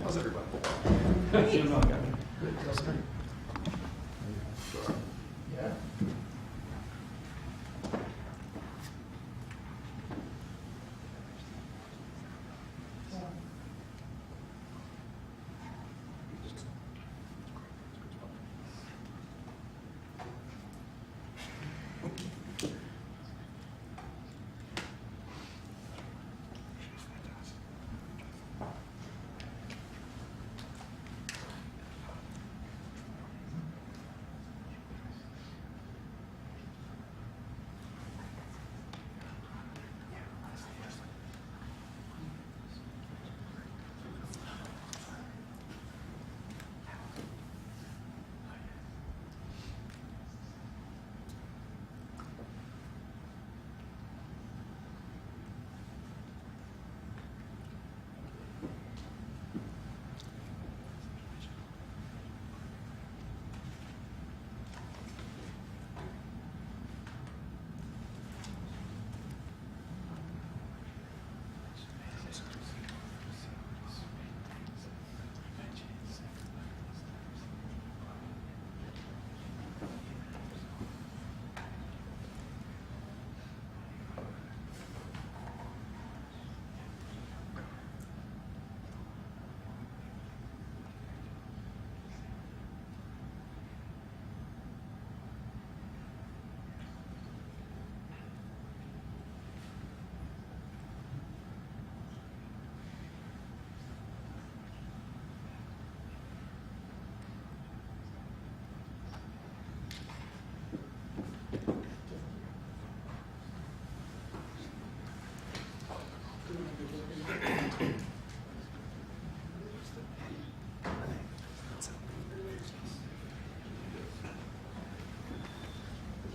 How's everybody? Yeah.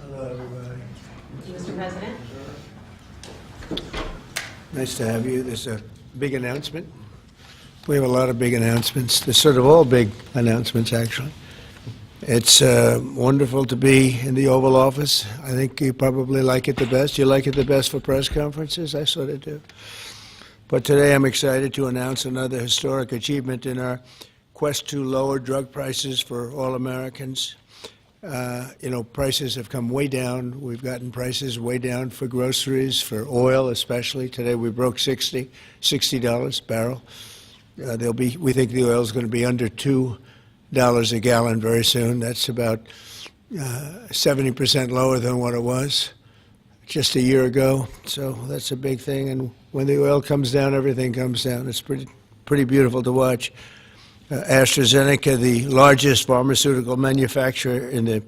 Hello, everybody. Thank you, Mr. President. Nice to have you. There's a big announcement. We have a lot of big announcements. They're sort of all big announcements, actually. It's wonderful to be in the Oval Office. I think you probably like it the best. You like it the best for press conferences? I sort of do. But today I'm excited to announce another historic achievement in our quest to lower drug prices for all Americans. Prices have come way down. We've gotten prices way down for groceries, for oil especially. Today we broke $60 a barrel. We think the oil is going to be under $2 a gallon very soon. That's about 70% lower than what it was just a year ago. So that's a big thing. And when the oil comes down, everything comes down. It's pretty beautiful to watch. AstraZeneca, the largest pharmaceutical manufacturer in the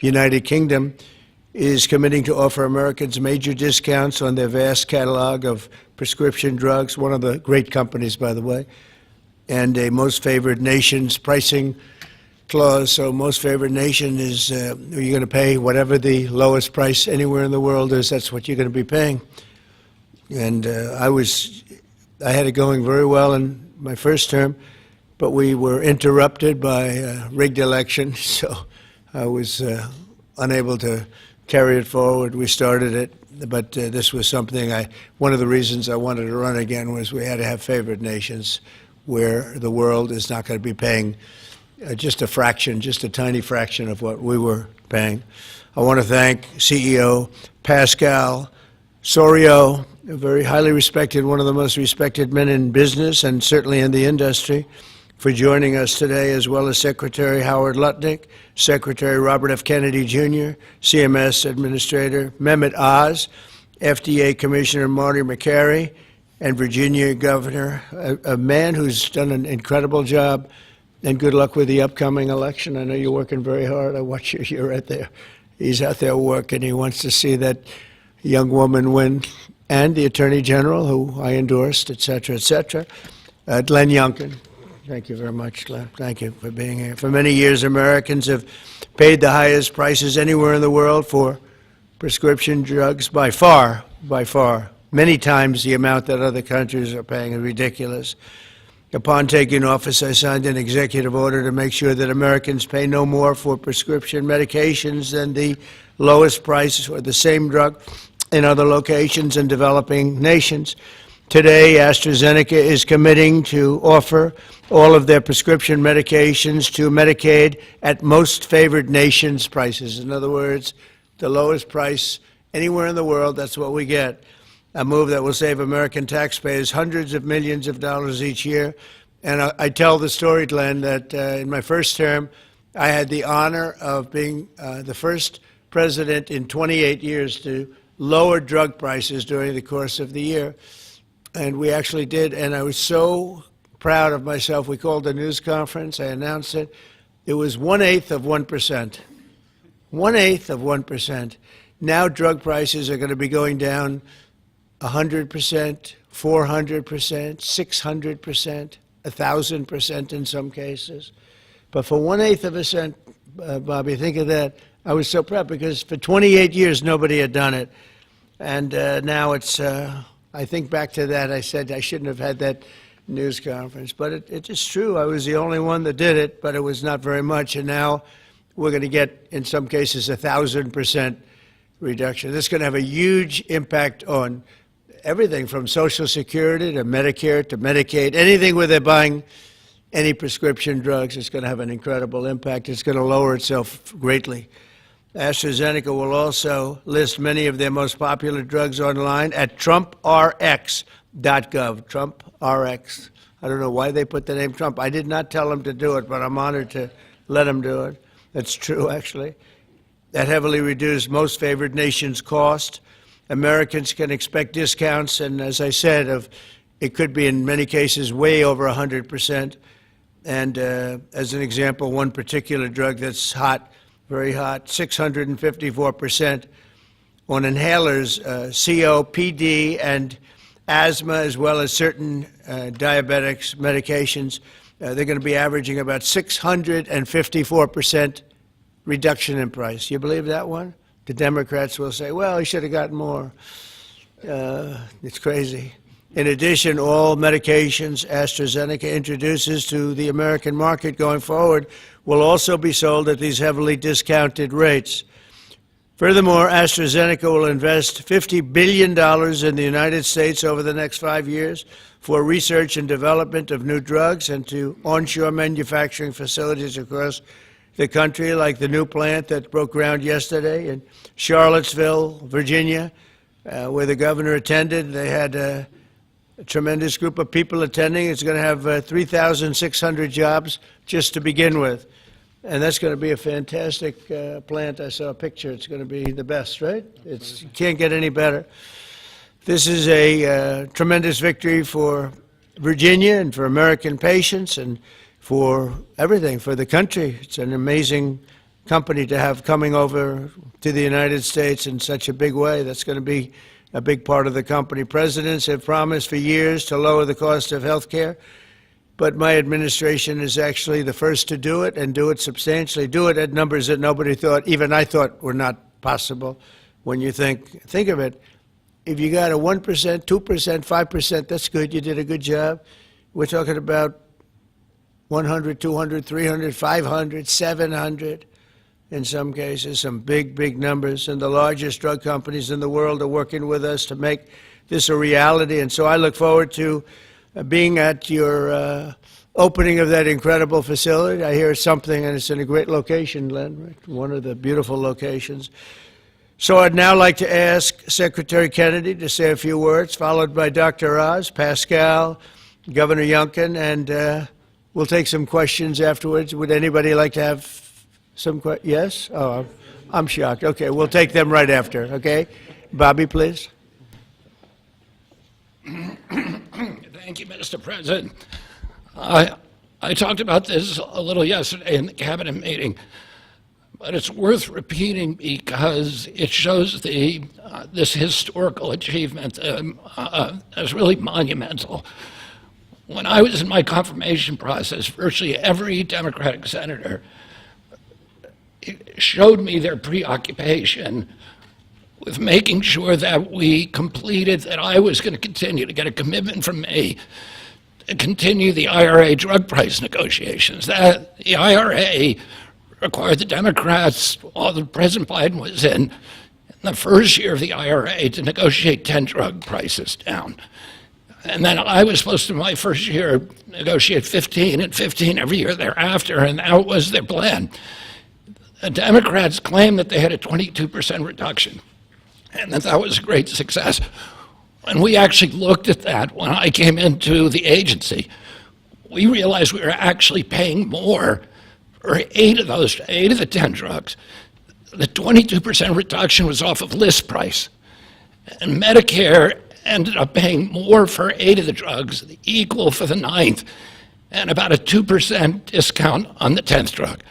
United Kingdom, is committing to offer Americans major discounts on their vast catalog of prescription drugs, one of the great companies, by the way, and a most favored nation's pricing clause. So most favored nation is you're going to pay whatever the lowest price anywhere in the world is, that's what you're going to be paying. And I had it going very well in my first term, but we were interrupted by a rigged election, so I was unable to carry it forward. We started it, but this was something one of the reasons I wanted to run again was we had to have favored nations where the world is not going to be paying just a fraction, just a tiny fraction of what we were paying. I want to thank CEO Pascal Soriot, a very highly respected, one of the most respected men in business and certainly in the industry, for joining us today, as well as Secretary Howard Lutnick, Secretary Robert F. Kennedy Jr., CMS Administrator Mehmet Oz, FDA Commissioner Marty McCary, and Virginia Governor, a man who's done an incredible job, and good luck with the upcoming election. I know you're working very hard. I watch you. You're right there. He's out there working. He wants to see that young woman win, and the Attorney General, who I endorsed, et cetera, et cetera. Glenn Youngkin. Thank you very much, Glenn. Thank you for being here. For many years, Americans have paid the highest prices anywhere in the world for prescription drugs by far, many times the amount that other countries are paying is ridiculous. Upon taking office, I signed an executive order to make sure that Americans pay no more for prescription medications than the lowest price or the same drug in other locations in developing nations. Today, AstraZeneca is committing to offer all of their prescription medications to Medicaid at most favored nations prices. In other words, the lowest price anywhere in the world, that's what we get. A move that will save American taxpayers hundreds of millions of dollars each year. And I tell the story, Glenn, that in my first term, I had the honor of being the first president in 28 years to lower drug prices during the course of the year. And we actually did, and I was so proud of myself. We called a news conference. I announced it. It was 1/8 of 1%. 1/8 of 1%. Now drug prices are going to be going down 100%, 400%, 600%, 1,000% in some cases. But for 1/8 of a cent, Bobby, think of that. I was so proud because for 28 years nobody had done it. And now it's, I think back to that, I said I shouldn't have had that news conference. But it is true. I was the only one that did it, but it was not very much. And now we're going to get, in some cases, 1,000% reduction. This is going to have a huge impact on everything from Social Security to Medicare to Medicaid, anything where they're buying any prescription drugs. It's going to have an incredible impact. It's going to lower itself greatly. AstraZeneca will also list many of their most popular drugs online at TrumpRx.gov. TrumpRx. I don't know why they put the name Trump. I did not tell them to do it, but I'm honored to let them do it. That's true, actually. That heavily reduced most favored nations cost. Americans can expect discounts, and as I said, it could be in many cases way over 100%. And as an example, one particular drug that's hot, very hot, 654% on inhalers, COPD and asthma, as well as certain diabetics medications. They're going to be averaging about 654% reduction in price. You believe that one? The Democrats will say, well, he should have gotten more. It's crazy. In addition, all medications AstraZeneca introduces to the American market going forward will also be sold at these heavily discounted rates. Furthermore, AstraZeneca will invest $50 billion in the United States over the next 5 years for research and development of new drugs and to onshore manufacturing facilities across the country, like the new plant that broke ground yesterday in Charlottesville, Virginia, where the governor attended. They had a tremendous group of people attending. It's going to have 3,600 jobs just to begin with. And that's going to be a fantastic plant. I saw a picture. It's going to be the best, right? You can't get any better. This is a tremendous victory for Virginia and for American patients and for everything, for the country. It's an amazing company to have coming over to the United States in such a big way. That's going to be a big part of the company. Presidents have promised for years to lower the cost of health care, but my administration is actually the first to do it and do it substantially, do it at numbers that nobody thought, even I thought, were not possible. When you think of it, if you got a 1%, 2%, 5%, that's good. You did a good job. We're talking about 100, 200, 300, 500, 700 in some cases, some big, big numbers. And the largest drug companies in the world are working with us to make this a reality. And so I look forward to being at your opening of that incredible facility. I hear something, and it's in a great location, Len, right? One of the beautiful locations. So I'd now like to ask Secretary Kennedy to say a few words, followed by Dr. Oz, Pascal, Governor Youngkin, and we'll take some questions afterwards. Would anybody like to have some questions? Yes? Oh, I'm shocked. Okay, we'll take them right after, okay? Bobby, please. Thank you, Mr. President. I talked about this a little yesterday in the cabinet meeting, but it's worth repeating because it shows this historical achievement as really monumental. When I was in my confirmation process, virtually every Democratic senator showed me their preoccupation with making sure that we completed, that I was going to continue to get a commitment from me to continue the IRA drug price negotiations. That the IRA required the Democrats, while President Biden was in the first year of the IRA, to negotiate 10 drug prices down. And then I was supposed to, my first year, negotiate 15 and 15 every year thereafter, and that was their plan. The Democrats claimed that they had a 22% reduction, and that was a great success. When we actually looked at that, when I came into the agency, we realized we were actually paying more for 8 of the 10 drugs. The 22% reduction was off of list price, and Medicare ended up paying more for 8 of the drugs, equal for the 9th, and about a 2% discount on the 10th drug.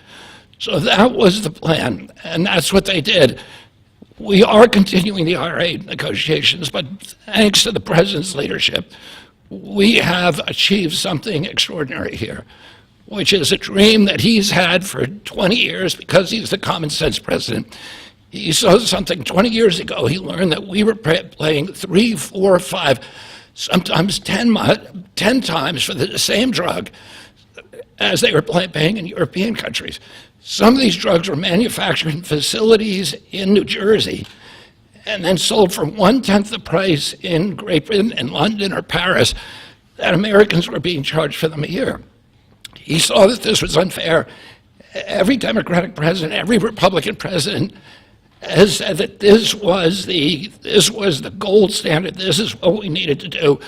So that was the plan, and that's what they did. We are continuing the IRA negotiations, but thanks to the President's leadership, we have achieved something extraordinary here, which is a dream that he's had for 20 years because he's the common sense president. He saw something 20 years ago. He learned that we were paying 3, 4, 5, sometimes 10 times for the same drug as they were paying in European countries. Some of these drugs were manufactured in facilities in New Jersey and then sold for 1/10 the price in Great Britain, in London or Paris, that Americans were being charged for them a year. He saw that this was unfair. Every Democratic president, every Republican president has said that this was the gold standard. This is what we needed to do.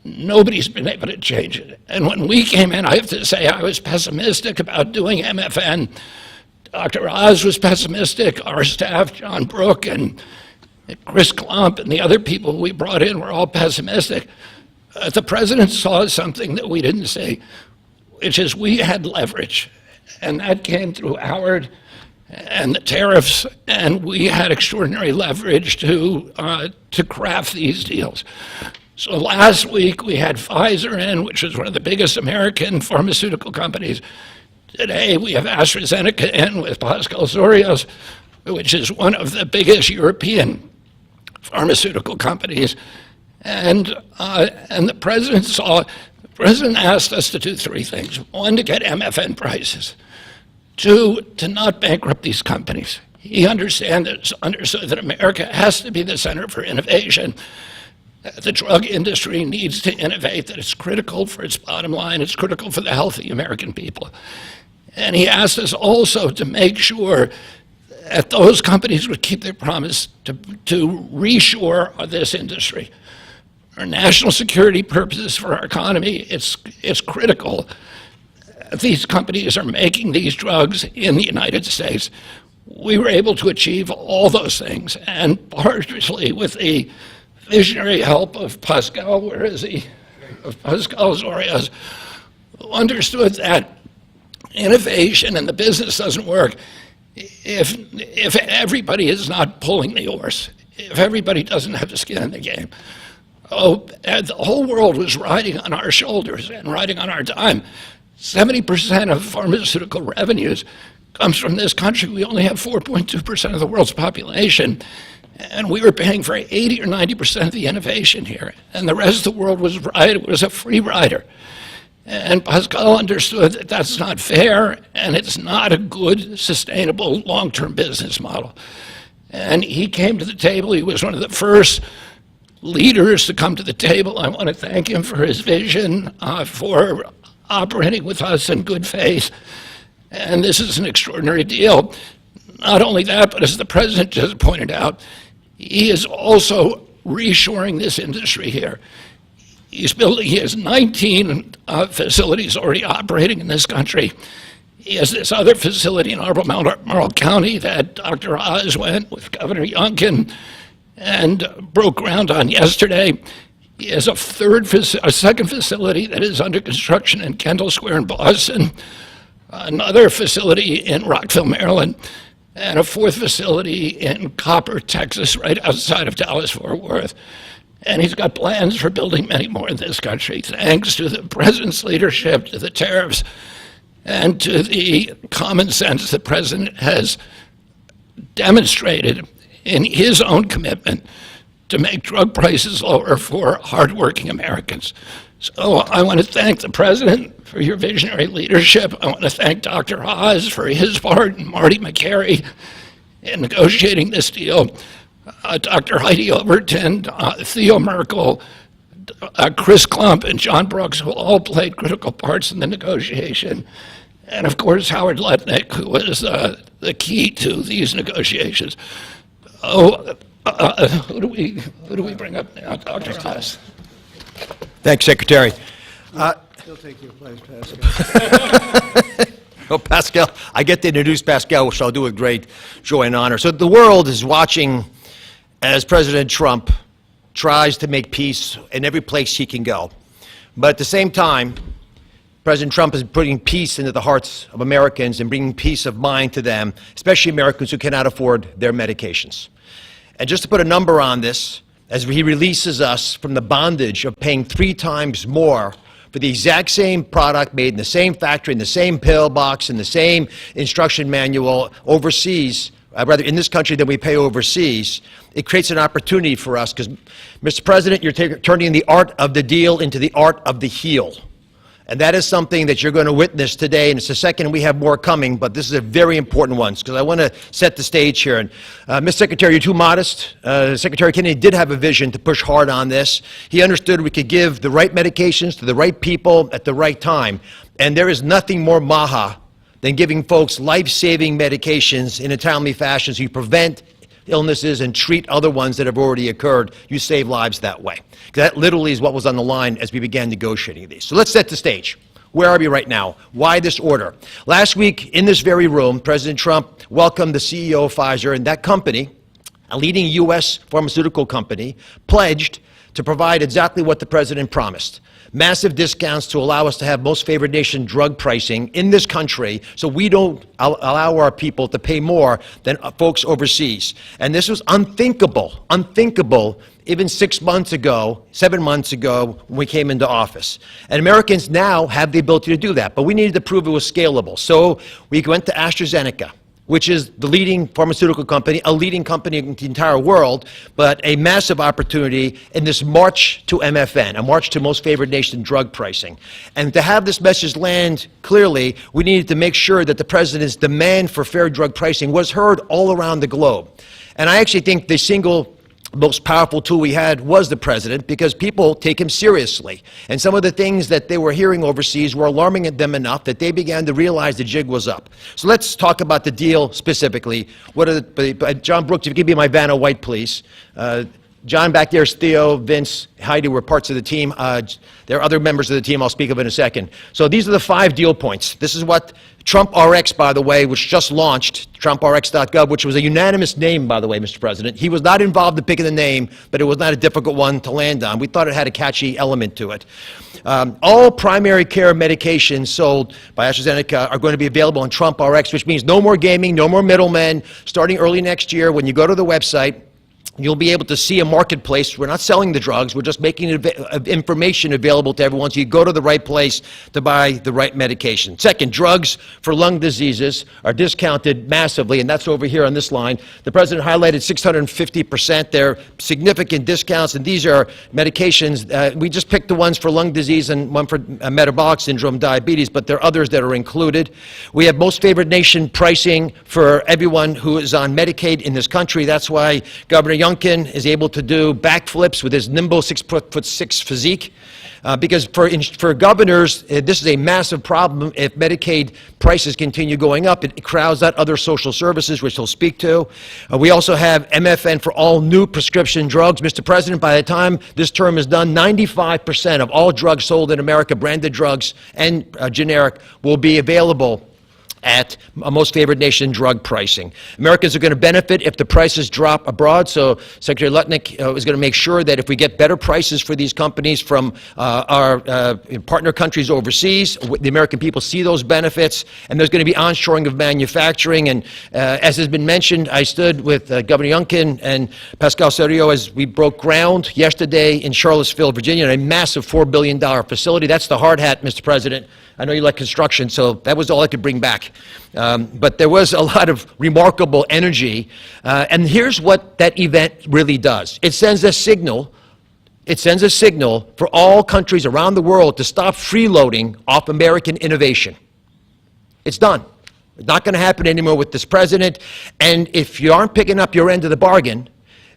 Nobody's been able to change it. And when we came in, I have to say I was pessimistic about doing MFN. Dr. Oz was pessimistic. Our staff, John Brook and Chris Klump and the other people we brought in were all pessimistic. The president saw something that we didn't see, which is we had leverage. And that came through Howard and the tariffs, and we had extraordinary leverage to craft these deals. So last week we had Pfizer in, which is one of the biggest American pharmaceutical companies. Today we have AstraZeneca in with Pascal Sorios, which is one of the biggest European pharmaceutical companies. And the president asked us to do 3 things. 1, to get MFN prices. 2, to not bankrupt these companies. He understood that America has to be the center for innovation. The drug industry needs to innovate, that it's critical for its bottom line, it's critical for the health of the American people. And he asked us also to make sure that those companies would keep their promise to reshore this industry. For national security purposes, for our economy, it's critical. These companies are making these drugs in the United States. We were able to achieve all those things, and partially with the visionary help of Pascal, where is he? Of Pascal Sorios, who understood that innovation and the business doesn't work if everybody is not pulling the oars, if everybody doesn't have a skin in the game, the whole world was riding on our shoulders and riding on our dime. 70% of pharmaceutical revenues comes from this country. We only have 4.2% of the world's population, and we were paying for 80 or 90% of the innovation here, and the rest of the world was a free rider. And Pascal understood that that's not fair, and it's not a good, sustainable, long-term business model. And he came to the table. He was one of the first leaders to come to the table. I want to thank him for his vision, for operating with us in good faith. And this is an extraordinary deal. Not only that, but as the president just pointed out, he is also reshoring this industry here. He has 19 facilities already operating in this country. He has this other facility in Albemarle County that Dr. Oz went with Governor Youngkin and broke ground on yesterday. He has a second facility that is under construction in Kendall Square in Boston, another facility in Rockville, Maryland, and a fourth facility in Copper, Texas, right outside of Dallas-Fort Worth. And he's got plans for building many more in this country, thanks to the president's leadership, to the tariffs, and to the common sense the president has demonstrated in his own commitment to make drug prices lower for hardworking Americans. So I want to thank the president for your visionary leadership. I want to thank Dr. Oz for his part, and Marty McCary in negotiating this deal. Dr. Heidi Overton, Theo Merkel, Chris Klump, and John Brooks, who all played critical parts in the negotiation. And of course, Howard Lutnick, who was the key to these negotiations. Who do we bring up now? Dr. Oz. Thanks, Secretary. He'll take your place, Pascal. Oh, Pascal, I get to introduce Pascal, which I'll do with great joy and honor. So the world is watching as President Trump tries to make peace in every place he can go. But at the same time, President Trump is putting peace into the hearts of Americans and bringing peace of mind to them, especially Americans who cannot afford their medications. And just to put a number on this, as he releases us from the bondage of paying 3 times more for the exact same product made in the same factory, in the same pill box, in the same instruction manual overseas, rather in this country than we pay overseas, it creates an opportunity for us because, Mr. President, you're turning the art of the deal into the art of the heel. And that is something that you're going to witness today, and it's the second, and we have more coming, but this is a very important one, because I want to set the stage here. And, Ms. Secretary, you're too modest. Secretary Kennedy did have a vision to push hard on this. He understood we could give the right medications to the right people at the right time, and there is nothing more maha than giving folks life-saving medications in a timely fashion so you prevent illnesses and treat other ones that have already occurred. You save lives that way. That literally is what was on the line as we began negotiating these. So let's set the stage. Where are we right now? Why this order? Last week, in this very room, President Trump welcomed the CEO of Pfizer, and that company, a leading U.S. pharmaceutical company, pledged to provide exactly what the president promised. Massive discounts to allow us to have most favored nation drug pricing in this country so we don't allow our people to pay more than folks overseas. And this was unthinkable even 6 months ago, 7 months ago when we came into office. And Americans now have the ability to do that, but we needed to prove it was scalable. So we went to AstraZeneca, which is the leading pharmaceutical company, a leading company in the entire world, but a massive opportunity in this march to MFN, a march to most favored nation drug pricing. And to have this message land clearly, we needed to make sure that the president's demand for fair drug pricing was heard all around the globe. And I actually think the single most powerful tool we had was the president, because people take him seriously. And some of the things that they were hearing overseas were alarming them enough that they began to realize the jig was up. So let's talk about the deal specifically. What are John Brooks, if you could give me my Vanna White, please. John back there is Theo, Vince, Heidi were parts of the team. There are other members of the team I'll speak of in a second. So these are the 5 deal points. This is what Trump RX, by the way, which just launched, TrumpRx.gov, which was a unanimous name, by the way, Mr. President. He was not involved in picking the name, but it was not a difficult one to land on. We thought it had a catchy element to it. All primary care medications sold by AstraZeneca are going to be available on Trump RX, which means no more gaming, no more middlemen. Starting early next year, when you go to the website, you'll be able to see a marketplace. We're not selling the drugs. We're just making information available to everyone so you go to the right place to buy the right medication. Second, drugs for lung diseases are discounted massively, and that's over here on this line. The President highlighted 650%. They're significant discounts, and these are medications. We just picked the ones for lung disease and one for metabolic syndrome, diabetes, but there are others that are included. We have most favored nation pricing for everyone who is on Medicaid in this country. That's why Governor Youngkin is able to do backflips with his nimble 6'6" physique. Because for governors, this is a massive problem. If Medicaid prices continue going up, it crowds out other social services, which he'll speak to. We also have MFN for all new prescription drugs. Mr. President, by the time this term is done, 95% of all drugs sold in America, branded drugs and generic, will be available at most favored nation drug pricing. Americans are going to benefit if the prices drop abroad, so Secretary Lutnick is going to make sure that if we get better prices for these companies from our partner countries overseas, the American people see those benefits, and there's going to be onshoring of manufacturing. And as has been mentioned, I stood with Governor Youngkin and Pascal Soriot as we broke ground yesterday in Charlottesville, Virginia, a massive $4 billion facility. That's the hard hat, Mr. President. I know you like construction, so that was all I could bring back. But there was a lot of remarkable energy. And here's what that event really does. It sends a signal. It sends a signal for all countries around the world to stop freeloading off American innovation. It's done. It's not going to happen anymore with this president. And if you aren't picking up your end of the bargain,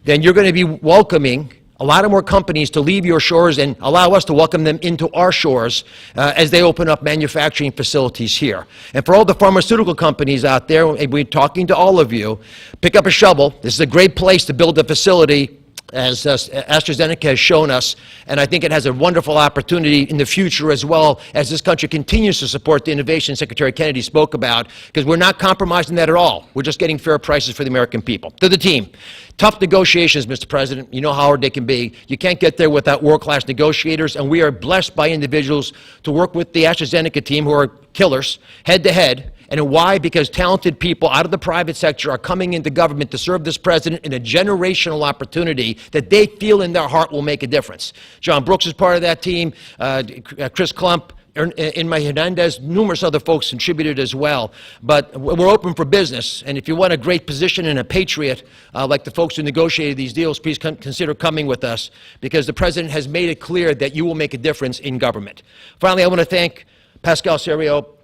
then you're going to be welcoming a lot of more companies to leave your shores and allow us to welcome them into our shores as they open up manufacturing facilities here. And for all the pharmaceutical companies out there, we're talking to all of you, pick up a shovel. This is a great place to build a facility, as AstraZeneca has shown us, and I think it has a wonderful opportunity in the future as well as this country continues to support the innovation Secretary Kennedy spoke about, because we're not compromising that at all. We're just getting fair prices for the American people. To the team, tough negotiations, Mr. President. You know how hard they can be. You can't get there without world-class negotiators, and we are blessed by individuals to work with the AstraZeneca team who are killers, head-to-head. And why? Because talented people out of the private sector are coming into government to serve this president in a generational opportunity that they feel in their heart will make a difference. John Brooks is part of that team, Chris Klump, Inma Hernandez, numerous other folks contributed as well. But we're open for business, and if you want a great position and a patriot, like the folks who negotiated these deals, please consider coming with us, because the president has made it clear that you will make a difference in government. Finally, I want to thank Pascal Soriot.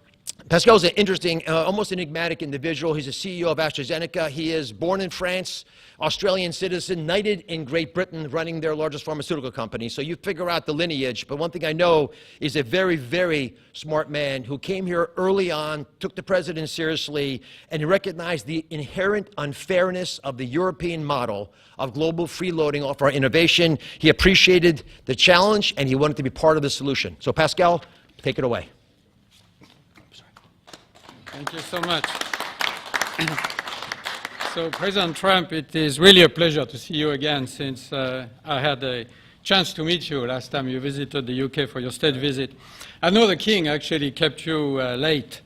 Pascal is an interesting, almost enigmatic individual. He's a CEO of AstraZeneca. He is born in France, Australian citizen, knighted in Great Britain, running their largest pharmaceutical company. So you figure out the lineage. But one thing I know is a very, very smart man who came here early on, took the president seriously, and he recognized the inherent unfairness of the European model of global freeloading off our innovation. He appreciated the challenge, and he wanted to be part of the solution. So Pascal, take it away. Thank you so much. So, President Trump, it is really a pleasure to see you again, since I had a chance to meet you last time you visited the UK for your state visit. I know the King actually kept you late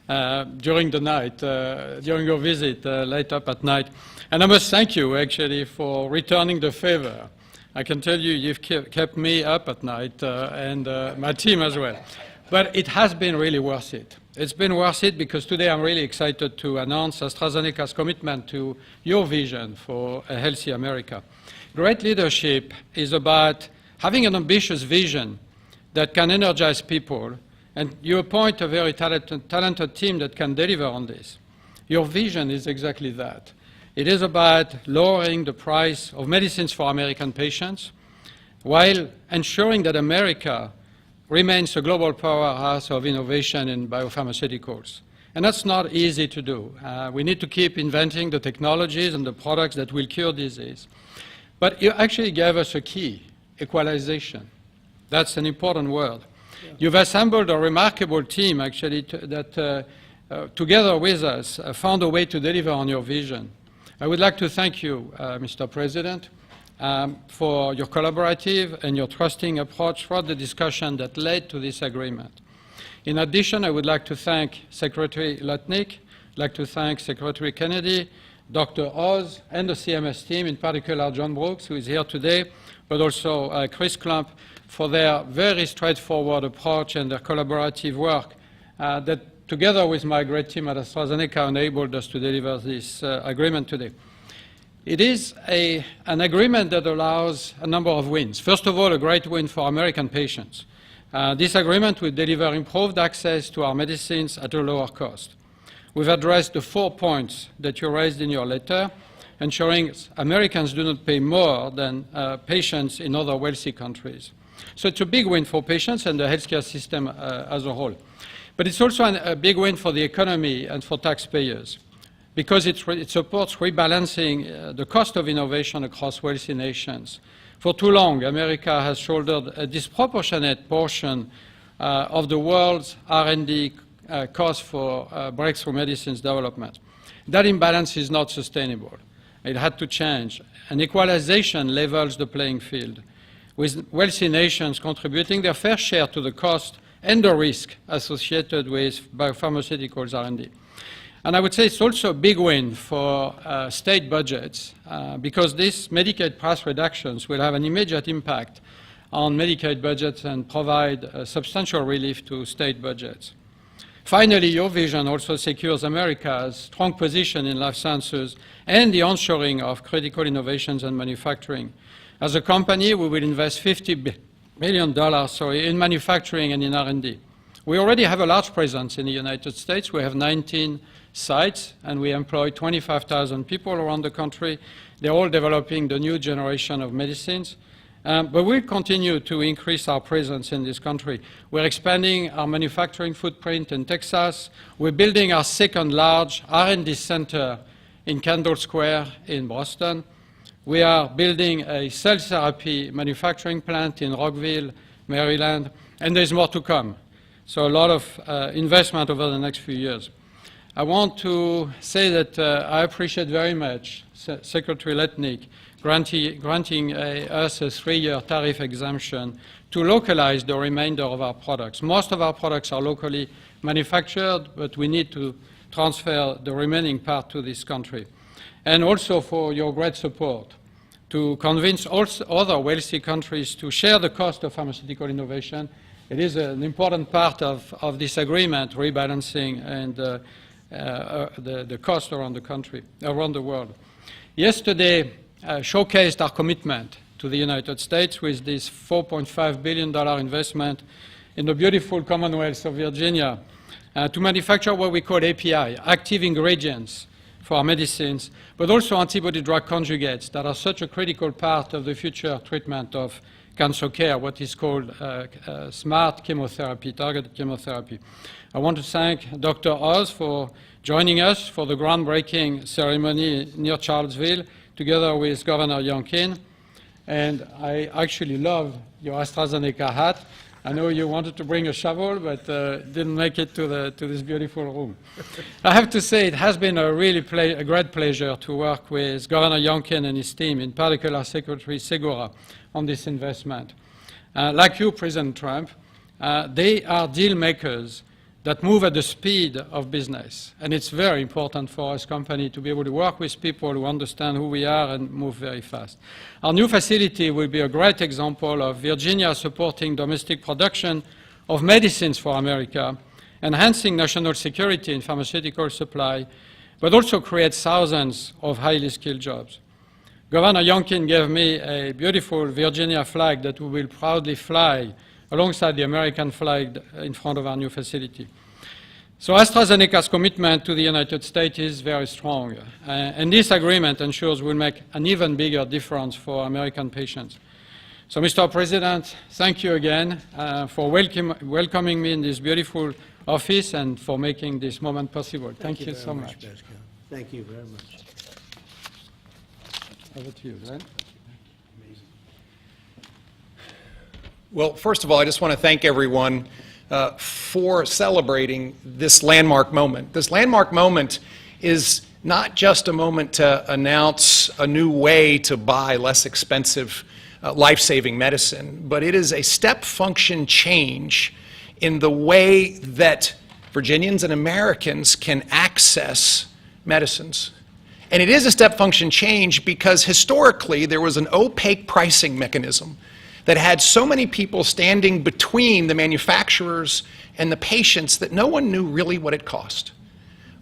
during the night, during your visit, late up at night. And I must thank you, actually, for returning the favor. I can tell you, you've kept me up at night, and my team as well. But it has been really worth it. It's been worth it because today I'm really excited to announce AstraZeneca's commitment to your vision for a healthy America. Great leadership is about having an ambitious vision that can energize people, and you appoint a very talented team that can deliver on this. Your vision is exactly that. It is about lowering the price of medicines for American patients while ensuring that America remains a global powerhouse of innovation in biopharmaceuticals. And that's not easy to do. We need to keep inventing the technologies and the products that will cure disease. But you actually gave us a key, equalization. That's an important word. You've assembled a remarkable team, actually, that together with us found a way to deliver on your vision. I would like to thank you, Mr. President, for your collaborative and your trusting approach throughout the discussion that led to this agreement. In addition, I would like to thank Secretary Lutnick, I'd like to thank Secretary Kennedy, Dr. Oz, and the CMS team, in particular John Brooks, who is here today, but also Chris Klump, for their very straightforward approach and their collaborative work that, together with my great team at AstraZeneca, enabled us to deliver this agreement today. It is an agreement that allows a number of wins. First of all, a great win for American patients. This agreement will deliver improved access to our medicines at a lower cost. We've addressed the 4 points that you raised in your letter, ensuring Americans do not pay more than patients in other wealthy countries. So it's a big win for patients and the healthcare system as a whole. But it's also a big win for the economy and for taxpayers, because it supports rebalancing the cost of innovation across wealthy nations. For too long, America has shouldered a disproportionate portion of the world's R&D cost for breakthrough medicines development. That imbalance is not sustainable. It had to change. And equalization levels the playing field, with wealthy nations contributing their fair share to the cost and the risk associated with biopharmaceuticals R&D. And I would say it's also a big win for state budgets, because these Medicaid price reductions will have an immediate impact on Medicaid budgets and provide substantial relief to state budgets. Finally, your vision also secures America's strong position in life sciences and the onshoring of critical innovations and manufacturing. As a company, we will invest $50 billion in manufacturing and in R&D. We already have a large presence in the United States. We have 19 sites, and we employ 25,000 people around the country. They're all developing the new generation of medicines. But we'll continue to increase our presence in this country. We're expanding our manufacturing footprint in Texas. We're building our second large R&D center in Kendall Square in Boston. We are building a cell therapy manufacturing plant in Rockville, Maryland, and there's more to come. So a lot of investment over the next few years. I want to say that I appreciate very much Secretary Lutnick granting us a 3-year tariff exemption to localize the remainder of our products. Most of our products are locally manufactured, but we need to transfer the remaining part to this country. And also for your great support to convince also other wealthy countries to share the cost of pharmaceutical innovation. It is an important part of this agreement, rebalancing and the cost around the country, around the world. Yesterday showcased our commitment to the United States with this $4.5 billion investment in the beautiful Commonwealth of Virginia to manufacture what we call API, active ingredients for our medicines, but also antibody-drug conjugates that are such a critical part of the future treatment of cancer care, what is called smart chemotherapy, targeted chemotherapy. I want to thank Dr. Oz for joining us for the groundbreaking ceremony near Charlottesville, together with Governor Youngkin. And I actually love your AstraZeneca hat. I know you wanted to bring a shovel, but didn't make it to this beautiful room. I have to say it has been a great pleasure to work with Governor Youngkin and his team, in particular Secretary Segura, on this investment. Like you, President Trump, they are deal makers that move at the speed of business. And it's very important for us company to be able to work with people who understand who we are and move very fast. Our new facility will be a great example of Virginia supporting domestic production of medicines for America, enhancing national security in pharmaceutical supply, but also creates thousands of highly skilled jobs. Governor Youngkin gave me a beautiful Virginia flag that we will proudly fly alongside the American flag in front of our new facility. So AstraZeneca's commitment to the United States is very strong, and this agreement ensures we'll make an even bigger difference for American patients. So, Mr. President, thank you again for welcoming me in this beautiful office and for making this moment possible. Thank you so much. Pascal. Thank you very much. Over to you, Glenn. Well, first of all, I just want to thank everyone for celebrating this landmark moment. This landmark moment is not just a moment to announce a new way to buy less expensive life-saving medicine, but it is a step function change in the way that Virginians and Americans can access medicines. And it is a step function change because historically there was an opaque pricing mechanism that had so many people standing between the manufacturers and the patients that no one knew really what it cost.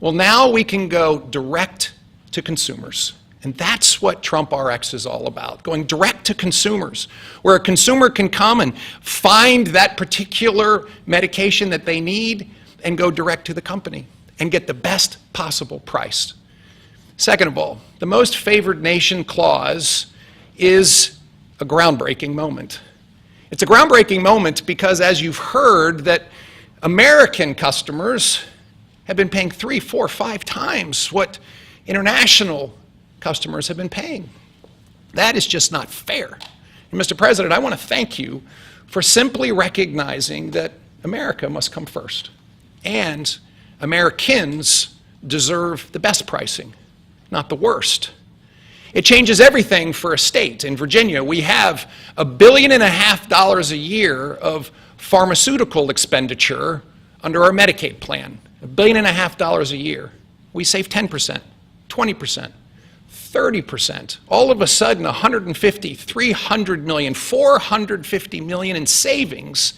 Well, now we can go direct to consumers. And that's what Trump RX is all about, going direct to consumers, where a consumer can come and find that particular medication that they need and go direct to the company and get the best possible price. Second of all, the most favored nation clause is a groundbreaking moment. It's a groundbreaking moment because, as you've heard, that American customers have been paying 3, 4, 5 times what international customers have been paying. That is just not fair. And Mr. President, I want to thank you for simply recognizing that America must come first. And Americans deserve the best pricing, not the worst. It changes everything for a state. In Virginia, we have $1.5 billion a year of pharmaceutical expenditure under our Medicaid plan. $1.5 billion a year. We save 10%, 20%, 30%. All of a sudden, 150, 300 million, 450 million in savings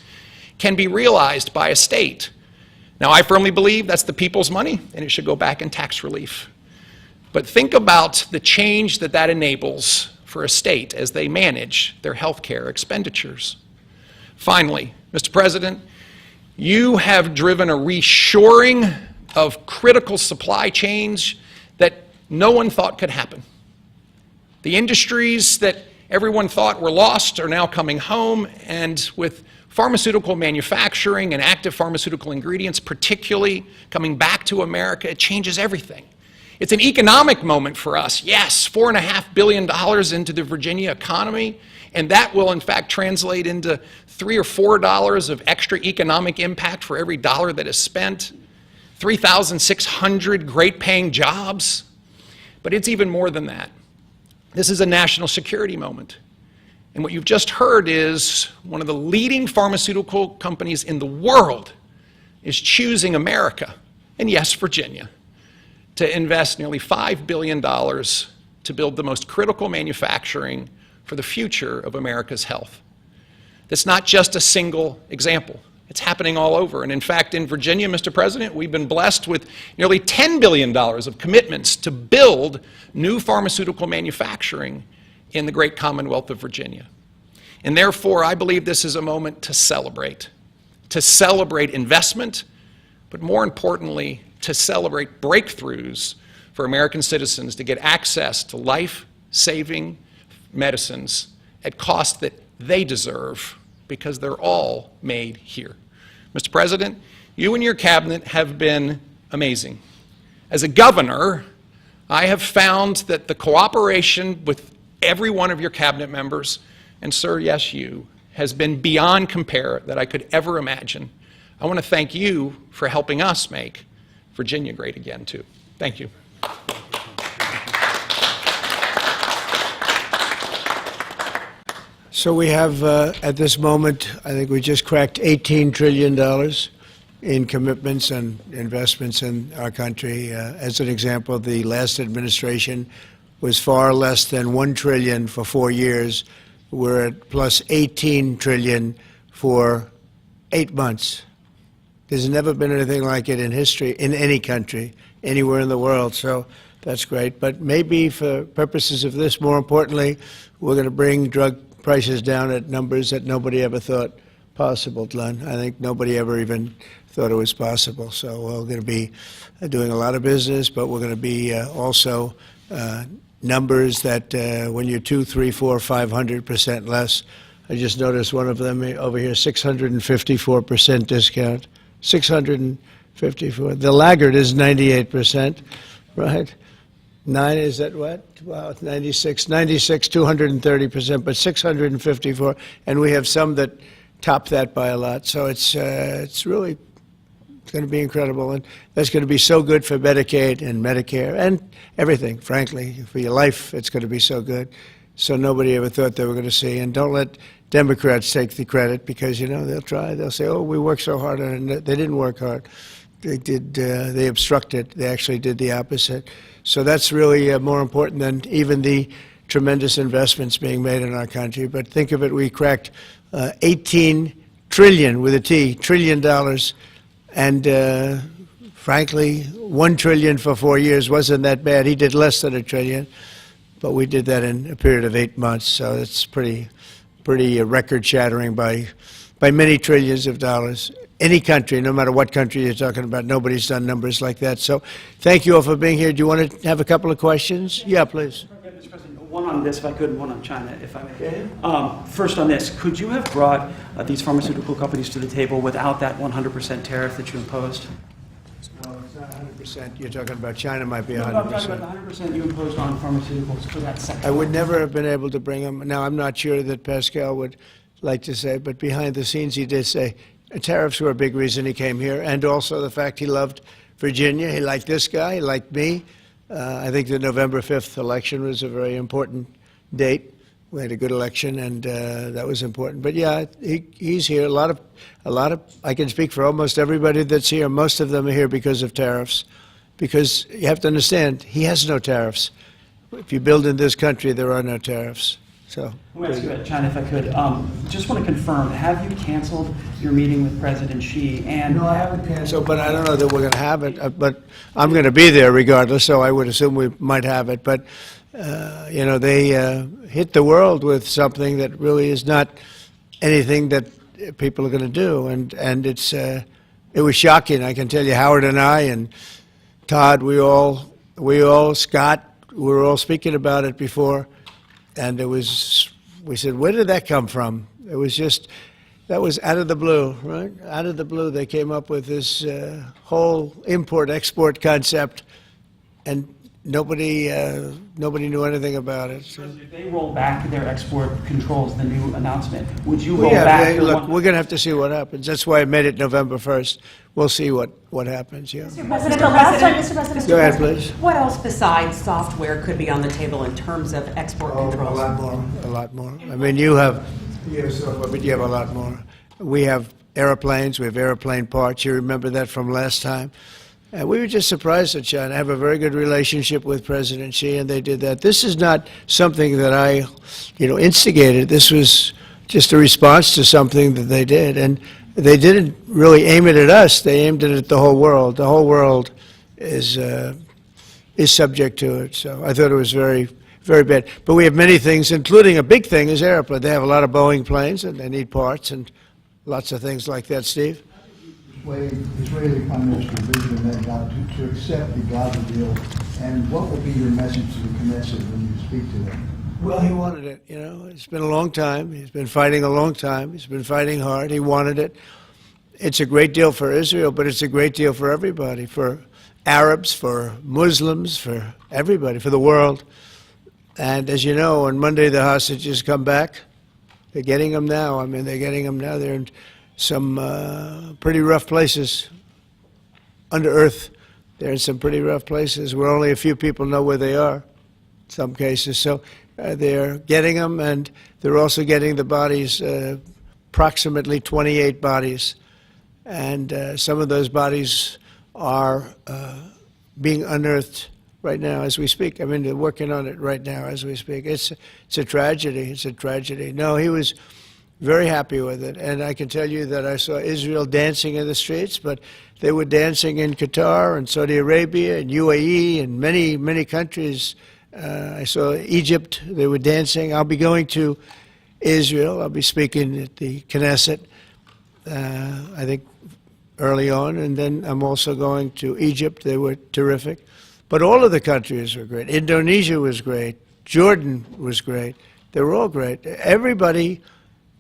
can be realized by a state. Now, I firmly believe that's the people's money, and it should go back in tax relief. But think about the change that that enables for a state as they manage their health care expenditures. Finally, Mr. President, you have driven a reshoring of critical supply chains that no one thought could happen. The industries that everyone thought were lost are now coming home, and with pharmaceutical manufacturing and active pharmaceutical ingredients particularly coming back to America, it changes everything. It's an economic moment for us. Yes, $4.5 billion into the Virginia economy, and that will in fact translate into $3 or $4 of extra economic impact for every dollar that is spent, 3,600 great paying jobs. But it's even more than that. This is a national security moment. And what you've just heard is one of the leading pharmaceutical companies in the world is choosing America, and yes, Virginia, to invest nearly $5 billion to build the most critical manufacturing for the future of America's health. That's not just a single example. It's happening all over. And in fact, in Virginia, Mr. President, we've been blessed with nearly $10 billion of commitments to build new pharmaceutical manufacturing in the great Commonwealth of Virginia. And therefore, I believe this is a moment to celebrate investment, but more importantly, to celebrate breakthroughs for American citizens to get access to life-saving medicines at costs that they deserve because they're all made here. Mr. President, you and your cabinet have been amazing. As a governor, I have found that the cooperation with every one of your cabinet members, and sir, yes, you, has been beyond compare that I could ever imagine. I want to thank you for helping us make Virginia great again, too. Thank you. So we have, at this moment, I think we just cracked $18 trillion in commitments and investments in our country. As an example, the last administration was far less than $1 trillion for 4 years. We're at plus $18 trillion for 8 months. There's never been anything like it in history, in any country, anywhere in the world, so that's great. But maybe for purposes of this, more importantly, we're going to bring drug prices down at numbers that nobody ever thought possible, Glenn. I think nobody ever even thought it was possible. So we're going to be doing a lot of business, but we're going to be also numbers that when you're 2, 3, 4, 500% less. I just noticed one of them over here, 654% discount. 654. The laggard is 98%, right? 9 is that what? Wow, 96, 230%, but 654. And we have some that top that by a lot. So it's really going to be incredible, and that's going to be so good for Medicaid and Medicare and everything. Frankly, for your life, it's going to be so good. So nobody ever thought they were going to see. And don't let Democrats take the credit, because they'll try. They'll say, "Oh, we worked so hard on it." They didn't work hard. They did. They obstructed. They actually did the opposite. So that's really more important than even the tremendous investments being made in our country. But think of it: we cracked 18 trillion with a T, $trillion, and frankly, 1 trillion for 4 years wasn't that bad. He did less than $1 trillion, but we did that in a period of 8 months. So it's pretty record-shattering by many trillions of dollars. Any country, no matter what country you're talking about, nobody's done numbers like that. So thank you all for being here. Do you want to have a couple of questions? Yeah, please. Mr. President, one on this, if I could, and one on China, if I may. First on this, could you have brought these pharmaceutical companies to the table without that 100% tariff that you imposed? Well, it's not 100%. You're talking about China might be 100%. I'm talking about the 100% you imposed on pharmaceuticals for that sector. I would never have been able to bring him. Now, I'm not sure that Pascal would like to say, but behind the scenes he did say tariffs were a big reason he came here, and also the fact he loved Virginia. He liked this guy. He liked me. I think the November 5th election was a very important date. We had a good election, and that was important. But yeah, he's here. A lot of. I can speak for almost everybody that's here. Most of them are here because of tariffs, because you have to understand he has no tariffs. If you build in this country, there are no tariffs. So. Let me ask you about China, if I could. Just want to confirm: have you canceled your meeting with President Xi? And no, I haven't canceled, but I don't know that we're going to have it. But I'm going to be there regardless, so I would assume we might have it. But they hit the world with something that really is not anything that people are going to do, and it was shocking. I can tell you, Howard and I and Todd, we all Scott, we were all speaking about it before. And we said, where did that come from? It was just, that was out of the blue, right? Out of the blue, they came up with this whole import-export concept, and nobody knew anything about it. So. If they roll back their export controls, the new announcement, would you roll back? Look, we're going to have to see what happens. That's why I made it November 1st. We'll see what happens, yeah. Mr. President, Go ahead, please. What else besides software could be on the table in terms of export controls? A lot more. I mean, you have software, but you have a lot more. We have airplanes. We have airplane parts. You remember that from last time. And we were just surprised at China. I have a very good relationship with President Xi, and they did that. This is not something that I, instigated. This was just a response to something that they did. And they didn't really aim it at us. They aimed it at the whole world. The whole world is subject to it. So I thought it was very, very bad. But we have many things, including a big thing is airplanes. They have a lot of Boeing planes, and they need parts and lots of things like that. Steve? Israeli Prime Minister Benjamin Netanyahu to accept the Gaza deal, and what will be your message to the Knesset when you speak to them? Well, he wanted it. It's been a long time. He's been fighting a long time. He's been fighting hard. He wanted it. It's a great deal for Israel, but it's a great deal for everybody, for Arabs, for Muslims, for everybody, for the world. And as you know, on Monday the hostages come back. They're getting them now. I mean, they're getting them now. They're in some pretty rough places under earth. They're in some pretty rough places where only a few people know where they are, in some cases. So they're getting them, and they're also getting the bodies, approximately 28 bodies. And some of those bodies are being unearthed right now as we speak. I mean, they're working on it right now as we speak. It's a tragedy. It's a tragedy. No, he was very happy with it. And I can tell you that I saw Israel dancing in the streets, but they were dancing in Qatar and Saudi Arabia and UAE and many, many countries. I saw Egypt. They were dancing. I'll be going to Israel. I'll be speaking at the Knesset, I think, early on. And then I'm also going to Egypt. They were terrific. But all of the countries were great. Indonesia was great. Jordan was great. They were all great. Everybody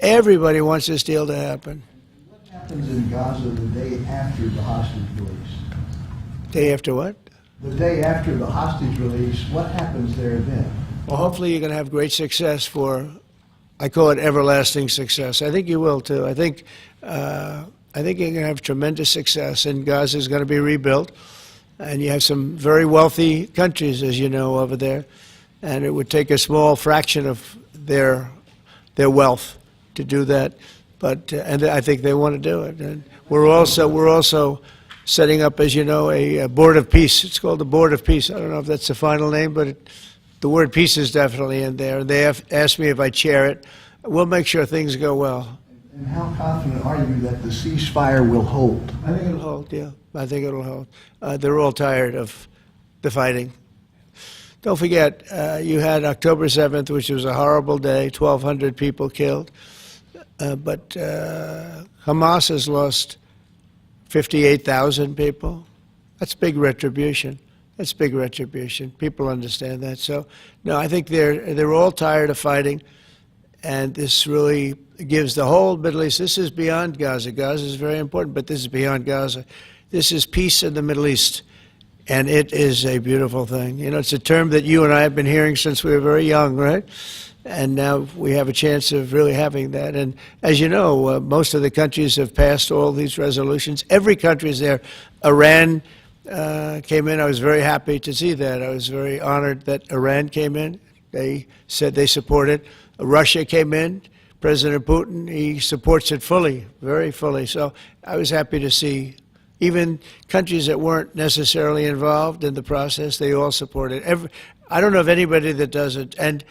wants this deal to happen. What happens in Gaza the day after the hostage release? Day after what? The day after the hostage release, what happens there then? Well, hopefully you're going to have great success for I call it everlasting success. I think you will too. I think you're going to have tremendous success, and Gaza is going to be rebuilt. And you have some very wealthy countries, as you know, over there, and it would take a small fraction of their wealth to do that. But and I think they want to do it. And we're also setting up, as you know, a board of peace. It's called the Board of Peace. I don't know if that's the final name, but the word peace is definitely in there. They have asked me if I chair it. We'll make sure things go well. And how confident are you that the ceasefire will hold? I think it'll hold, yeah. I think it'll hold. They're all tired of the fighting. Don't forget, you had October 7th, which was a horrible day, 1,200 people killed. But Hamas has lost 58,000 people. That's big retribution. That's big retribution. People understand that. So, no, I think they're all tired of fighting, and this really gives the whole Middle East. This is beyond Gaza. Gaza is very important, but this is beyond Gaza. This is peace in the Middle East, and it is a beautiful thing. You know, it's a term that you and I have been hearing since we were very young, right? And now we have a chance of really having that. And as you know, most of the countries have passed all these resolutions. Every country is there. Iran came in. I was very happy to see that. I was very honored that Iran came in. They said they support it. Russia came in. President Putin, he supports it fully, very fully. So I was happy to see even countries that weren't necessarily involved in the process, they all support it. I don't know of anybody that doesn't. And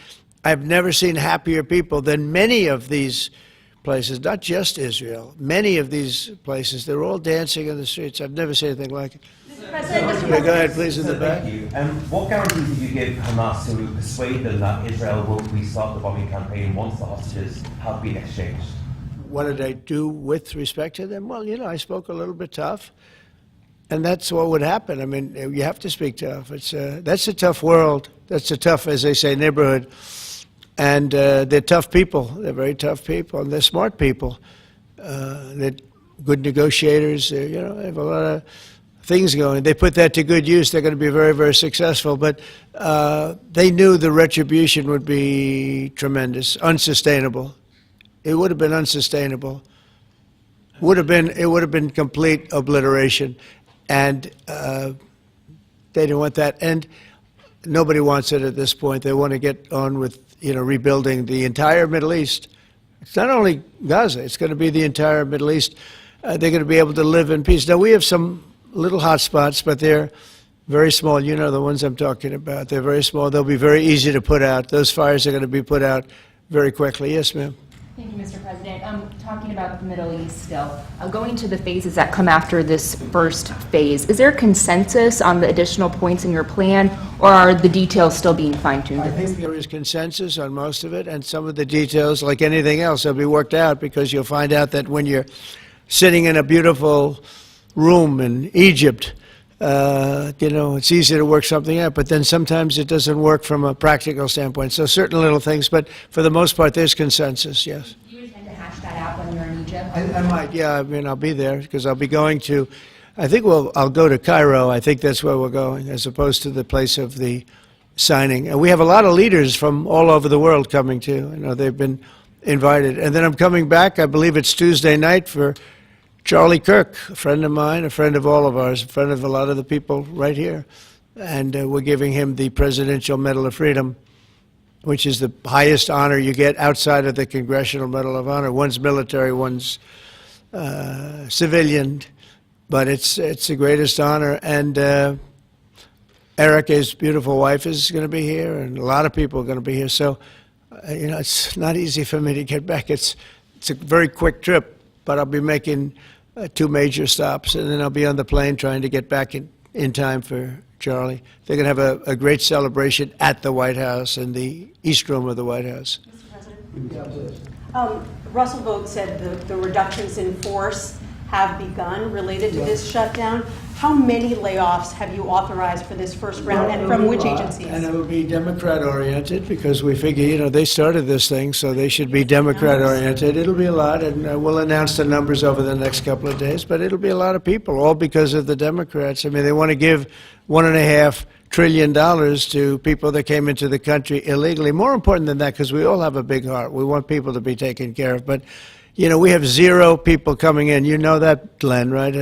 I've never seen happier people than many of these places, not just Israel. Many of these places, they're all dancing in the streets. I've never seen anything like it. Yeah, go ahead, please, in the back. Thank you. What guarantees did you give Hamas to persuade them that Israel will restart the bombing campaign once the hostages have been exchanged? What did I do with respect to them? Well, you know, I spoke a little bit tough, and that's what would happen. I mean, you have to speak tough. That's a tough world. That's a tough, as they say, neighborhood. And they're tough people. They're very tough people, and they're smart people. They're good negotiators. They have a lot of things going. They put that to good use. They're going to be very, very successful. But they knew the retribution would be tremendous, unsustainable. It would have been unsustainable. It would have been complete obliteration, and they didn't want that. And nobody wants it at this point. They want to get on with rebuilding the entire Middle East. It's not only Gaza. It's going to be the entire Middle East. They're going to be able to live in peace. Now, we have some little hot spots, but they're very small. You know the ones I'm talking about. They're very small. They'll be very easy to put out. Those fires are going to be put out very quickly. Yes, ma'am. Thank you, Mr. President. Talking about the Middle East still, going to the phases that come after this first phase, is there a consensus on the additional points in your plan, or are the details still being fine-tuned? I think there is consensus on most of it, and some of the details, like anything else, will be worked out, because you'll find out that when you're sitting in a beautiful room in Egypt, it's easy to work something out, but then sometimes it doesn't work from a practical standpoint. So certain little things, but for the most part, there's consensus, yes. Do you intend to hash that out when you're in Egypt? I might, yeah. I mean, I'll be there, because I'll be going to, I'll go to Cairo. I think that's where we're going, as opposed to the place of the signing. And we have a lot of leaders from all over the world coming too. They've been invited. And then I'm coming back, I believe it's Tuesday night, for Charlie Kirk, a friend of mine, a friend of all of ours, a friend of a lot of the people right here. And we're giving him the Presidential Medal of Freedom, which is the highest honor you get outside of the Congressional Medal of Honor. One's military, one's civilian, but it's the greatest honor. And Erica's beautiful wife is going to be here, and a lot of people are going to be here. So, it's not easy for me to get back. It's a very quick trip, but I'll be making 2 major stops, and then I'll be on the plane trying to get back in time for Charlie. They're going to have a great celebration at the White House, in the East Room of the White House. Mr. President? Russell Vogt said the reductions in force have begun related to this shutdown. How many layoffs have you authorized for this first round, and from which agencies? And it will be Democrat-oriented, because we figure, they started this thing, so they should be Democrat-oriented. It'll be a lot, and we'll announce the numbers over the next couple of days, but it'll be a lot of people, all because of the Democrats. I mean, they want to give 1.5 trillion to people that came into the country illegally. More important than that, because we all have a big heart. We want people to be taken care of. But, you know, we have 0 people coming in. You know that, Glenn, right?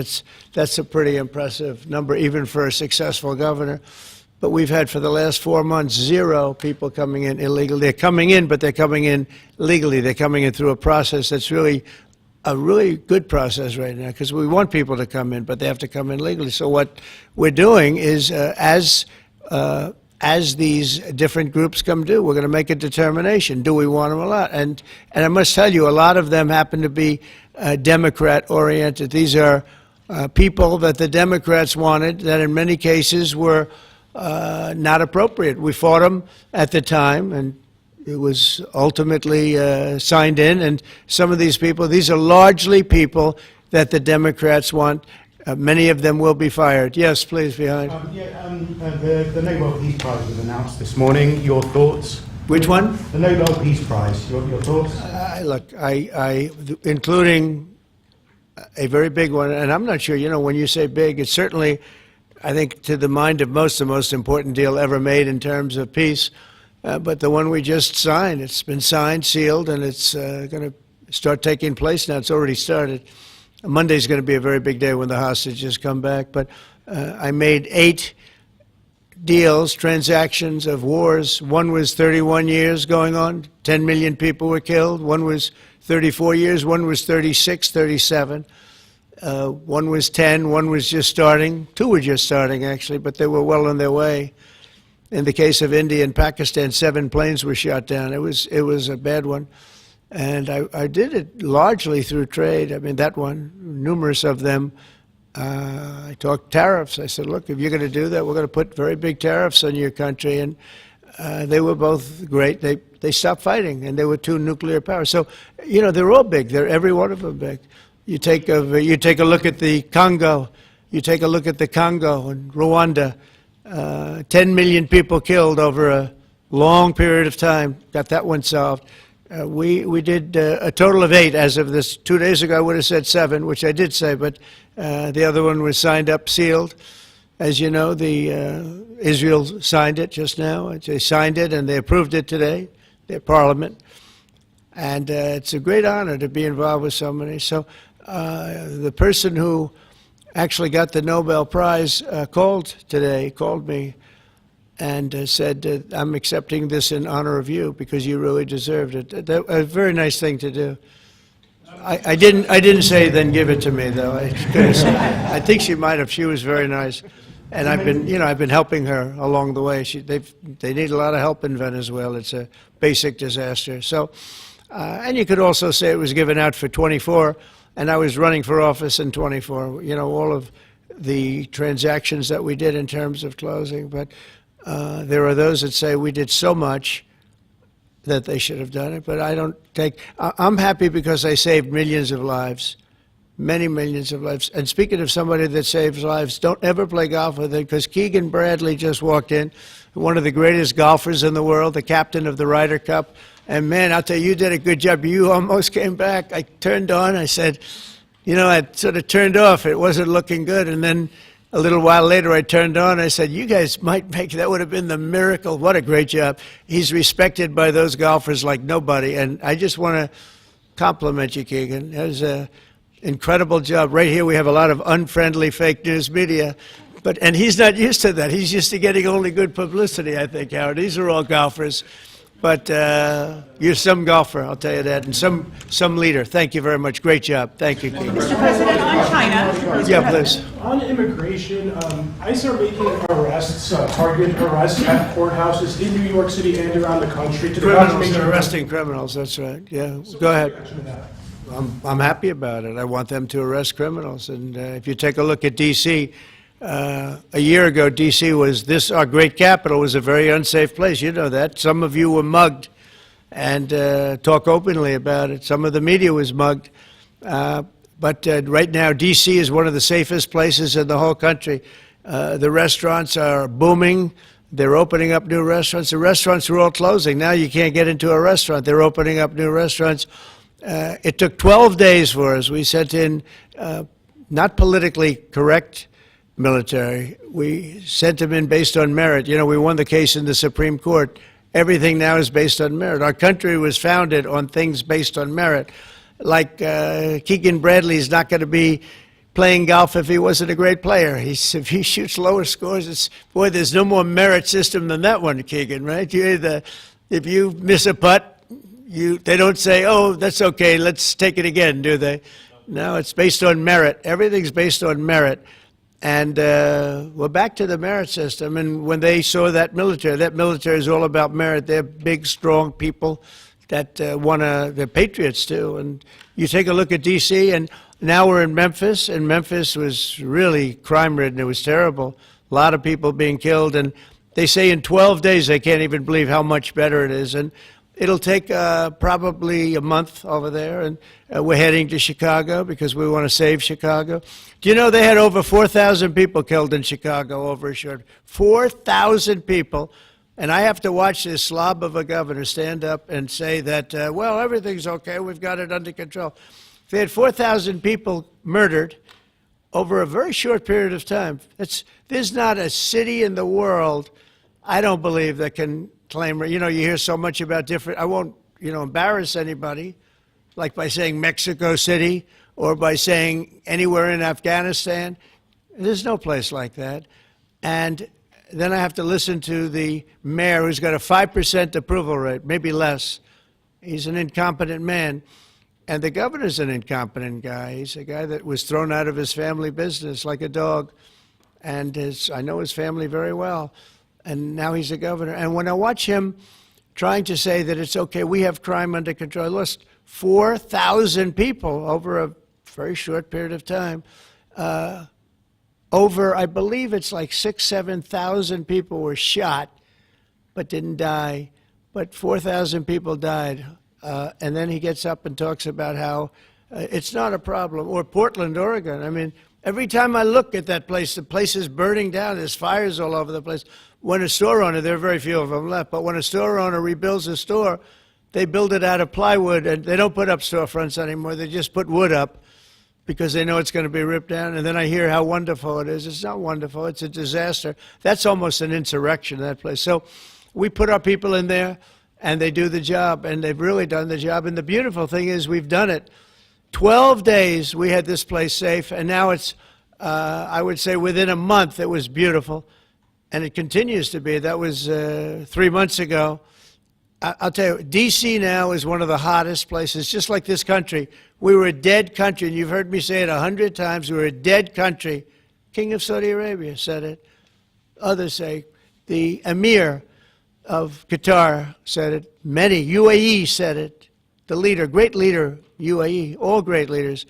That's a pretty impressive number, even for a successful governor. But we've had for the last 4 months 0 people coming in illegally. They're coming in, but they're coming in legally. They're coming in through a process that's really a really good process right now, because we want people to come in, but they have to come in legally. So what we're doing is, as these different groups come due, we're going to make a determination. Do we want them or not? And I must tell you, a lot of them happen to be Democrat-oriented. These are people that the Democrats wanted that in many cases were not appropriate. We fought them at the time, and it was ultimately signed in. And some of these people, these are largely people that the Democrats want. Many of them will be fired. Yes, please, behind. The Nobel Peace Prize was announced this morning. Your thoughts? Which one? The Nobel Peace Prize. Your thoughts? Look, including a very big one, and I'm not sure, you know, when you say big, it's certainly, I think, to the mind of most, the most important deal ever made in terms of peace. But the one we just signed, it's been signed, sealed, and it's going to start taking place now. It's already started. Monday's going to be a very big day when the hostages come back. But I made 8 deals, transactions of wars. One was 31 years going on. 10 million people were killed. One was 34 years. One was 36, 37. One was 10. One was just starting. 2 were just starting, actually, but they were well on their way. In the case of India and Pakistan, 7 planes were shot down. It was a bad one. And I did it largely through trade. I mean, that one, numerous of them. I talked tariffs. I said, look, if you're going to do that, we're going to put very big tariffs on your country. And they were both great. They stopped fighting, and there were 2 nuclear powers. So, you know, they're all big. They're every one of them big. You take a look at the Congo. You take a look at the Congo and Rwanda. 10 million people killed over a long period of time. Got that one solved. We did a total of 8 as of this. 2 days ago, I would have said 7, which I did say, but the other one was signed up, sealed. As you know, Israel signed it just now. They signed it and they approved it today, their parliament. And it's a great honor to be involved with so many. So the person who actually got the Nobel Prize called me and said, I'm accepting this in honor of you because you really deserved it. A very nice thing to do. I didn't say then give it to me, though. I think she might have. She was very nice. And I've been helping her along the way. They need a lot of help in Venezuela. It's a basic disaster. So, and you could also say it was given out for 24, and I was running for office in 24. You know, all of the transactions that we did in terms of closing. But there are those that say we did so much that they should have done it. But I don't take. I'm happy because I saved millions of lives. Many millions of lives. And speaking of somebody that saves lives, don't ever play golf with it, because Keegan Bradley just walked in, one of the greatest golfers in the world, the captain of the Ryder Cup. And man, I'll tell you, you did a good job. You almost came back. I turned on, I said, you know, I sort of turned off. It wasn't looking good. And then a little while later, I turned on. I said, you guys might make, that would have been the miracle. What a great job. He's respected by those golfers like nobody. And I just want to compliment you, Keegan. That was a incredible job. Right here we have a lot of unfriendly fake news media, and he's not used to that. He's used to getting only good publicity, I think, Howard. These are all golfers, but you're some golfer, I'll tell you that, and some leader. Thank you very much. Great job. Thank you, Keegan. Mr. President, on China. Yeah, please. On immigration, ICE are making arrests, targeted arrests at courthouses in New York City and around the country. Criminals, they're arresting criminals, that's right. Yeah, go ahead. I'm happy about it. I want them to arrest criminals. And if you take a look at D.C., a year ago, D.C. was our great capital was a very unsafe place. You know that. Some of you were mugged, and talk openly about it. Some of the media was mugged. But right now, D.C. is one of the safest places in the whole country. The restaurants are booming. They're opening up new restaurants. The restaurants are all closing. Now you can't get into a restaurant. They're opening up new restaurants. It took 12 days for us. We sent in not politically correct military. We sent them in based on merit. You know, we won the case in the Supreme Court. Everything now is based on merit. Our country was founded on things based on merit. Like Keegan Bradley's not going to be playing golf if he wasn't a great player. If he shoots lower scores, boy, there's no more merit system than that one, Keegan, right? If you miss a putt, they don't say, oh, that's okay, let's take it again, do they? No, it's based on merit. Everything's based on merit. And we're back to the merit system. And when they saw that military is all about merit. They're big, strong people that they're patriots too. And you take a look at D.C., and now we're in Memphis, and Memphis was really crime-ridden. It was terrible. A lot of people being killed. And they say in 12 days they can't even believe how much better it is. And it'll take probably a month over there, and we're heading to Chicago because we want to save Chicago. Do you know they had over 4,000 people killed in Chicago over a short 4,000 people, and I have to watch this slob of a governor stand up and say that, well, everything's okay, we've got it under control. They had 4,000 people murdered over a very short period of time. There's not a city in the world, I don't believe, that can claim, you hear so much about different, I won't, embarrass anybody, like by saying Mexico City or by saying anywhere in Afghanistan. There's no place like that. And then I have to listen to the mayor who's got a 5% approval rate, maybe less. He's an incompetent man. And the governor's an incompetent guy. He's a guy that was thrown out of his family business like a dog. And I know his family very well. And now he's a governor. And when I watch him trying to say that it's okay, we have crime under control, I lost 4,000 people over a very short period of time. I believe it's like 6,000, 7,000 people were shot but didn't die. But 4,000 people died. And then he gets up and talks about how it's not a problem. Or Portland, Oregon. I mean, every time I look at that place, the place is burning down. There's fires all over the place. When a store owner, there are very few of them left, but when a store owner rebuilds a store, they build it out of plywood, and they don't put up storefronts anymore. They just put wood up because they know it's going to be ripped down. And then I hear how wonderful it is. It's not wonderful. It's a disaster. That's almost an insurrection, that place. So we put our people in there, and they do the job, and they've really done the job. And the beautiful thing is we've done it. 12 days we had this place safe, and now it's, I would say within a month it was beautiful, and it continues to be. That was 3 months ago. I'll tell you, D.C. now is one of the hottest places, just like this country. We were a dead country, and you've heard me say it 100 times. We were a dead country. King of Saudi Arabia said it. Others say, the Emir of Qatar said it. Many, UAE said it. The leader, great leader, UAE, all great leaders,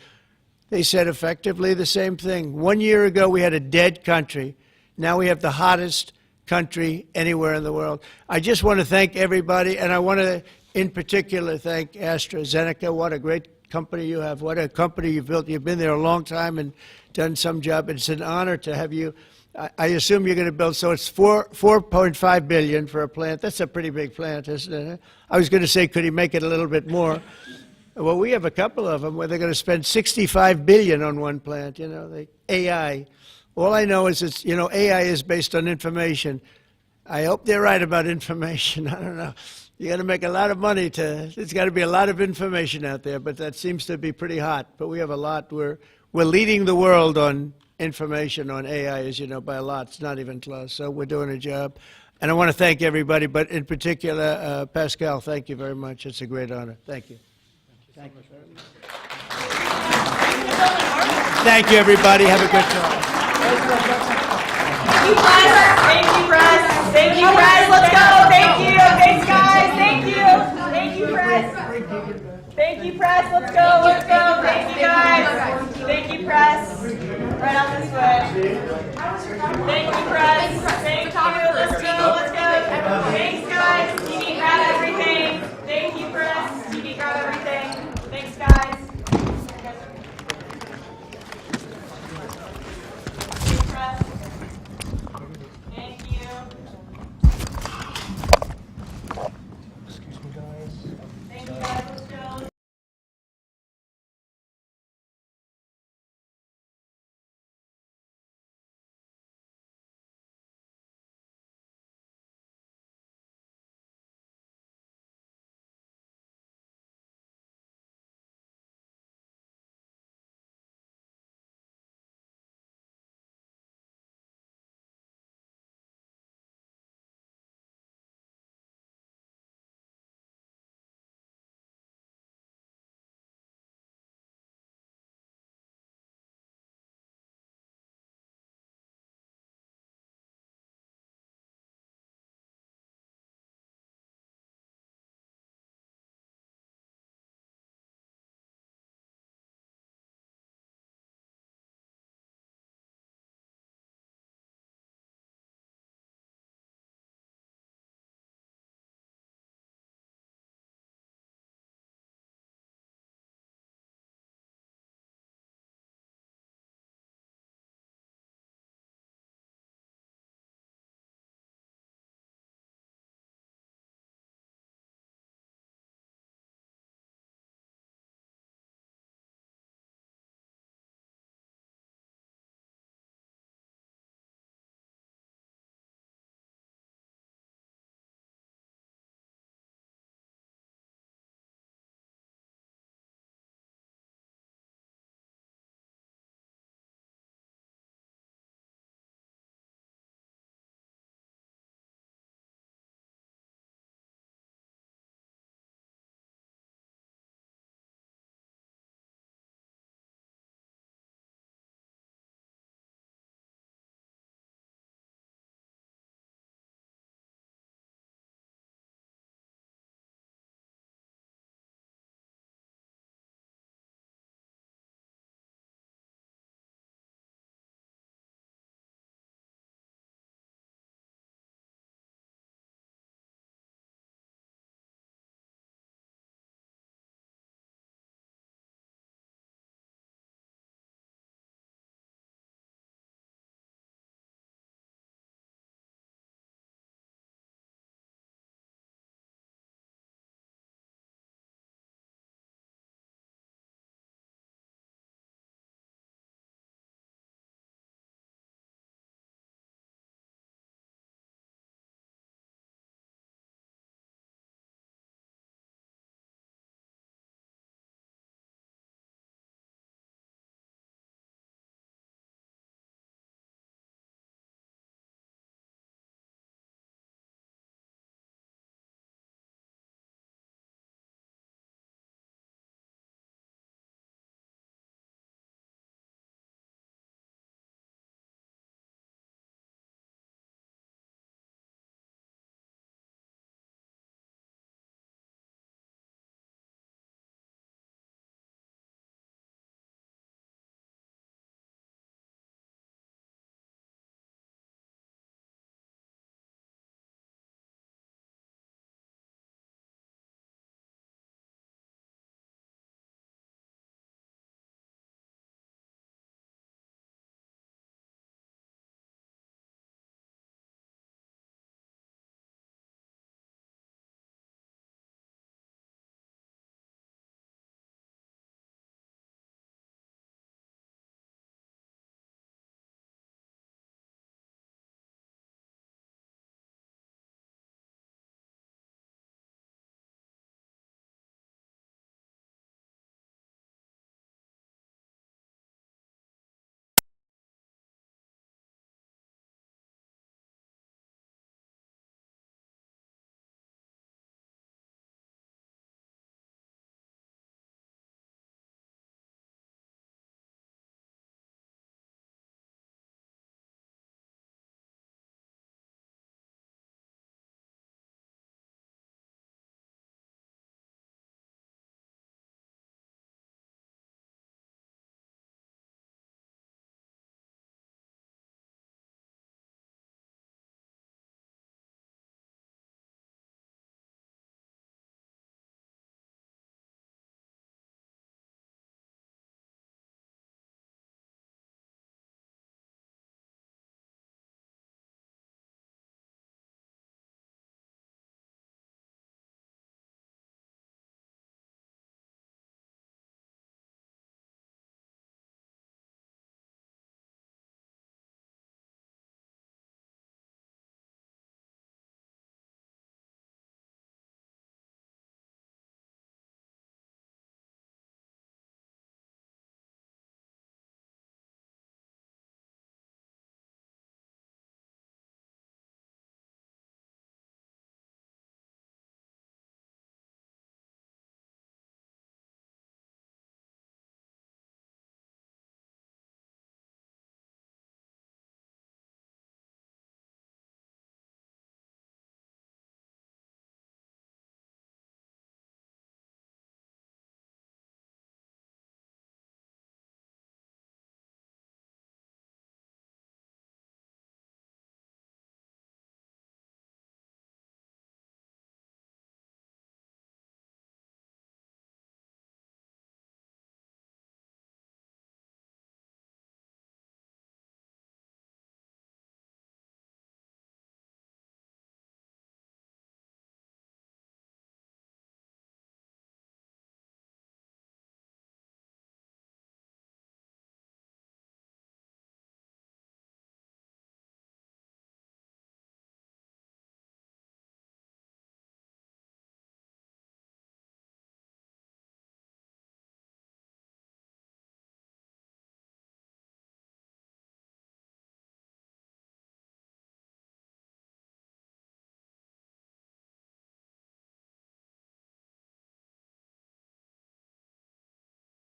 they said effectively the same thing. 1 year ago, we had a dead country. Now we have the hottest country anywhere in the world. I just want to thank everybody, and I want to, in particular, thank AstraZeneca. What a great company you have. What a company you've built. You've been there a long time and done some job. It's an honor to have you. I assume you're going to build, so it's $4.5 billion for a plant. That's a pretty big plant, isn't it? I was going to say, could he make it a little bit more? Well, we have a couple of them where they're going to spend $65 billion on one plant, AI. All I know is it's, AI is based on information. I hope they're right about information. I don't know. You're going to make a lot of money there's got to be a lot of information out there, but that seems to be pretty hot. But we have a lot. We're leading the world on information on AI, as you know, by a lot. It's not even close. So we're doing a job. And I want to thank everybody, but in particular, Pascal, thank you very much. It's a great honor. Thank you. Thank you very much. Thank you, everybody. Have a good time. Thank you, press. Thank you, press. Thank you, press. Let's go. Thank you. Thanks, guys. Thank you. Thank you, press. Thank you, press. Let's go. Let's go. Thank you, guys. Thank you, press. Right out this way. Thank you, press. Thank you. Let's go. Let's go. Thank you.